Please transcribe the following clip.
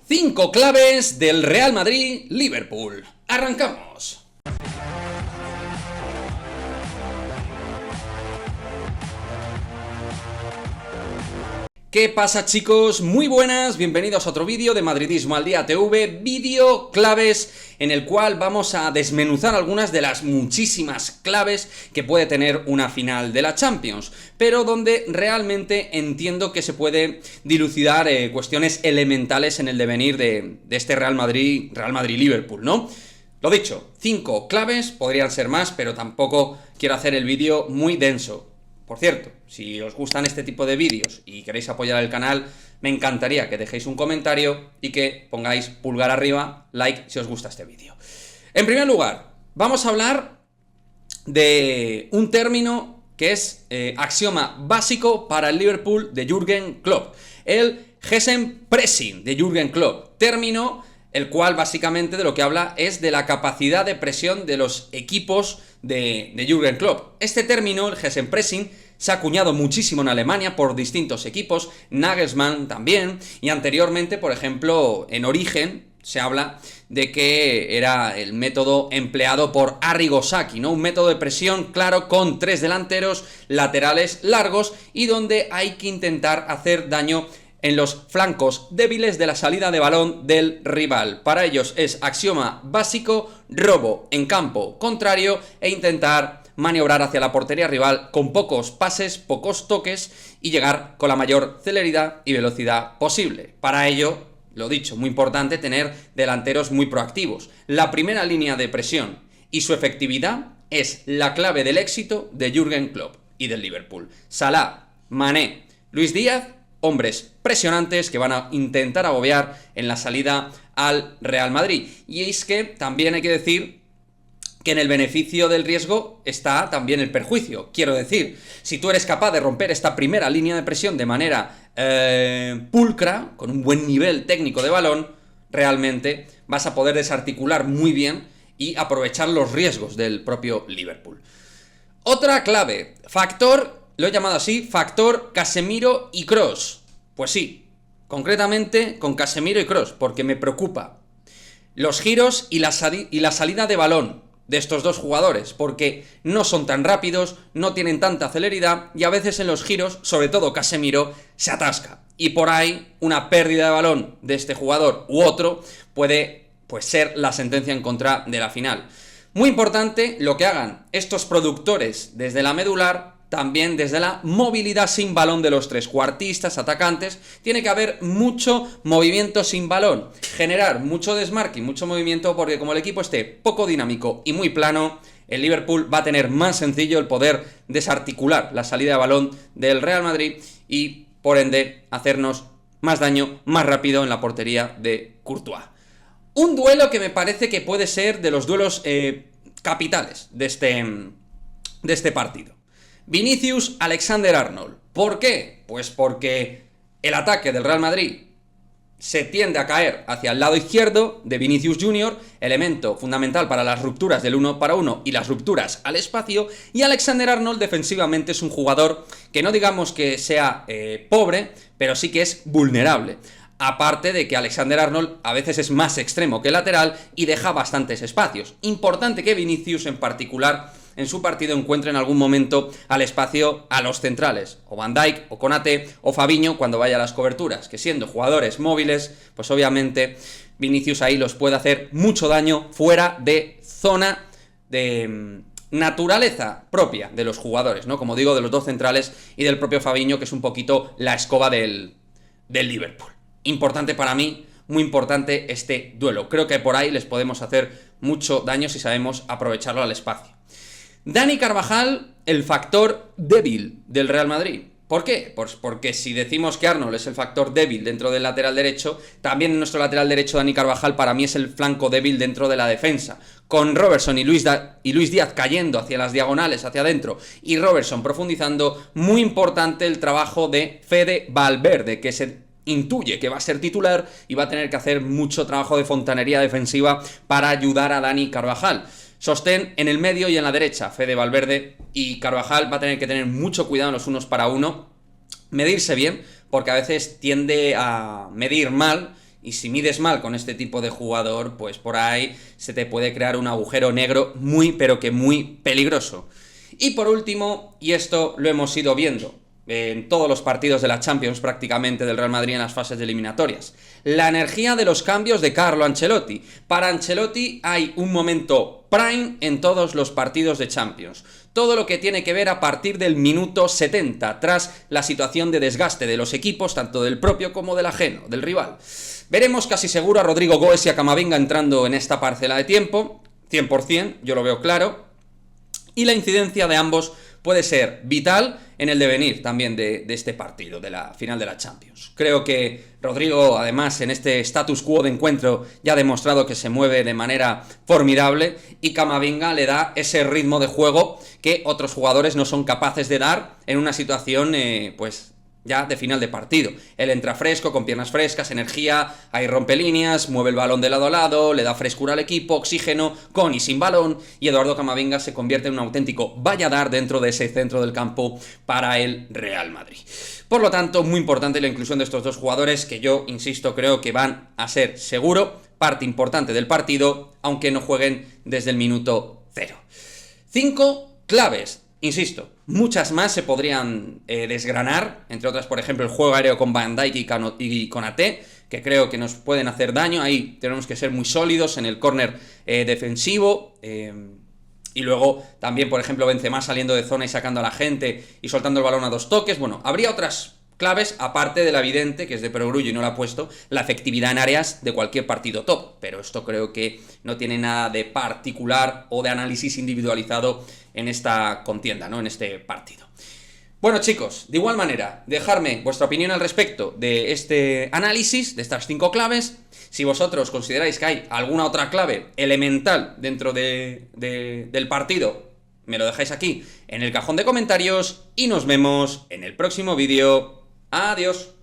5 claves del Real Madrid-Liverpool. ¡Arrancamos! ¿Qué pasa, chicos? Muy buenas, bienvenidos a otro vídeo de Madridismo al Día TV, vídeo claves en el cual vamos a desmenuzar algunas de las muchísimas claves que puede tener una final de la Champions, pero donde realmente entiendo que se puede dilucidar cuestiones elementales en el devenir de este Real Madrid-Liverpool, ¿no? Lo dicho, 5 claves, podrían ser más, pero tampoco quiero hacer el vídeo muy denso. Por cierto, si os gustan este tipo de vídeos y queréis apoyar el canal, me encantaría que dejéis un comentario y que pongáis pulgar arriba, like si os gusta este vídeo. En primer lugar, vamos a hablar de un término que es axioma básico para el Liverpool de Jürgen Klopp, el Gegenpressing de Jürgen Klopp, término el cual básicamente de lo que habla es de la capacidad de presión de los equipos de Jürgen Klopp. Este término, el Gegenpressing, se ha acuñado muchísimo en Alemania por distintos equipos, Nagelsmann también, y anteriormente, por ejemplo, en Origen se habla de que era el método empleado por Arrigo Sacchi, ¿no? Un método de presión, claro, con 3 delanteros, laterales largos y donde hay que intentar hacer daño en los flancos débiles de la salida de balón del rival. Para ellos es axioma básico, robo en campo contrario e intentar maniobrar hacia la portería rival con pocos pases, pocos toques y llegar con la mayor celeridad y velocidad posible. Para ello, lo dicho, muy importante tener delanteros muy proactivos. La primera línea de presión y su efectividad es la clave del éxito de Jürgen Klopp y del Liverpool. Salah, Mané, Luis Díaz, hombres presionantes que van a intentar agobiar en la salida al Real Madrid. Y es que también hay que decir que en el beneficio del riesgo está también el perjuicio. Quiero decir, si tú eres capaz de romper esta primera línea de presión de manera pulcra, con un buen nivel técnico de balón, realmente vas a poder desarticular muy bien y aprovechar los riesgos del propio Liverpool. Otra clave, lo he llamado así, factor Casemiro y Kroos. Pues sí, concretamente con Casemiro y Kroos, porque me preocupa los giros y la salida de balón de estos dos jugadores, porque no son tan rápidos, no tienen tanta celeridad y a veces en los giros, sobre todo Casemiro, se atasca. Y por ahí una pérdida de balón de este jugador u otro puede ser la sentencia en contra de la final. Muy importante lo que hagan estos productores desde la medular, también desde la movilidad sin balón de los trecuartistas, atacantes. Tiene que haber mucho movimiento sin balón, generar mucho desmarque y mucho movimiento, porque como el equipo esté poco dinámico y muy plano, el Liverpool va a tener más sencillo el poder desarticular la salida de balón del Real Madrid y, por ende, hacernos más daño más rápido en la portería de Courtois. Un duelo que me parece que puede ser de los duelos capitales de este partido. Vinicius Alexander-Arnold. ¿Por qué? Pues porque el ataque del Real Madrid se tiende a caer hacia el lado izquierdo de Vinicius Jr., elemento fundamental para las rupturas del 1 para 1 y las rupturas al espacio, y Alexander-Arnold defensivamente es un jugador que no digamos que sea pobre, pero sí que es vulnerable. Aparte de que Alexander-Arnold a veces es más extremo que lateral y deja bastantes espacios. Importante que Vinicius en particular en su partido encuentre en algún momento al espacio a los centrales, o Van Dijk, o Konaté, o Fabinho cuando vaya a las coberturas, que siendo jugadores móviles, pues obviamente Vinicius ahí los puede hacer mucho daño fuera de zona de naturaleza propia de los jugadores, ¿no? Como digo, de los dos centrales y del propio Fabinho, que es un poquito la escoba del Liverpool. Importante para mí, muy importante este duelo. Creo que por ahí les podemos hacer mucho daño si sabemos aprovecharlo al espacio. Dani Carvajal, el factor débil del Real Madrid. ¿Por qué? Pues porque si decimos que Arnold es el factor débil dentro del lateral derecho, también en nuestro lateral derecho Dani Carvajal para mí es el flanco débil dentro de la defensa. Con Robertson y Luis Díaz cayendo hacia las diagonales, hacia adentro, y Robertson profundizando, muy importante el trabajo de Fede Valverde, que se intuye que va a ser titular y va a tener que hacer mucho trabajo de fontanería defensiva para ayudar a Dani Carvajal. Sostén en el medio y en la derecha, Fede Valverde, y Carvajal va a tener que tener mucho cuidado en los unos para uno, medirse bien, porque a veces tiende a medir mal y si mides mal con este tipo de jugador, pues por ahí se te puede crear un agujero negro muy, pero que muy peligroso. Y por último, y esto lo hemos ido viendo en todos los partidos de la Champions prácticamente del Real Madrid en las fases de eliminatorias, la energía de los cambios de Carlo Ancelotti. Para Ancelotti hay un momento prime en todos los partidos de Champions. Todo lo que tiene que ver a partir del minuto 70, tras la situación de desgaste de los equipos, tanto del propio como del ajeno, del rival. Veremos casi seguro a Rodrigo Goes y a Camavinga entrando en esta parcela de tiempo, 100%, yo lo veo claro, y la incidencia de ambos puede ser vital en el devenir también de este partido, de la final de la Champions. Creo que Rodrigo, además, en este status quo de encuentro, ya ha demostrado que se mueve de manera formidable, y Camavinga le da ese ritmo de juego que otros jugadores no son capaces de dar en una situación, pues, ya de final de partido. Él entra fresco, con piernas frescas, energía, ahí rompe líneas, mueve el balón de lado a lado, le da frescura al equipo, oxígeno, con y sin balón, y Eduardo Camavinga se convierte en un auténtico valladar dentro de ese centro del campo para el Real Madrid. Por lo tanto, muy importante la inclusión de estos dos jugadores, que yo, insisto, creo que van a ser seguro parte importante del partido, aunque no jueguen desde el minuto 0. 5 claves. Insisto, muchas más se podrían desgranar, entre otras, por ejemplo, el juego aéreo con Van Dijk y Konaté, que creo que nos pueden hacer daño. Ahí tenemos que ser muy sólidos en el córner defensivo, y luego también, por ejemplo, Benzema saliendo de zona y sacando a la gente y soltando el balón a 2 toques. Bueno, habría otras claves, aparte de la evidente, que es de perogrullo y no la ha puesto, la efectividad en áreas de cualquier partido top, pero esto creo que no tiene nada de particular o de análisis individualizado en esta contienda, ¿no? En este partido. Bueno, chicos, de igual manera, dejarme vuestra opinión al respecto de este análisis, de estas 5 claves. Si vosotros consideráis que hay alguna otra clave elemental dentro del partido, me lo dejáis aquí en el cajón de comentarios y nos vemos en el próximo vídeo. Adiós.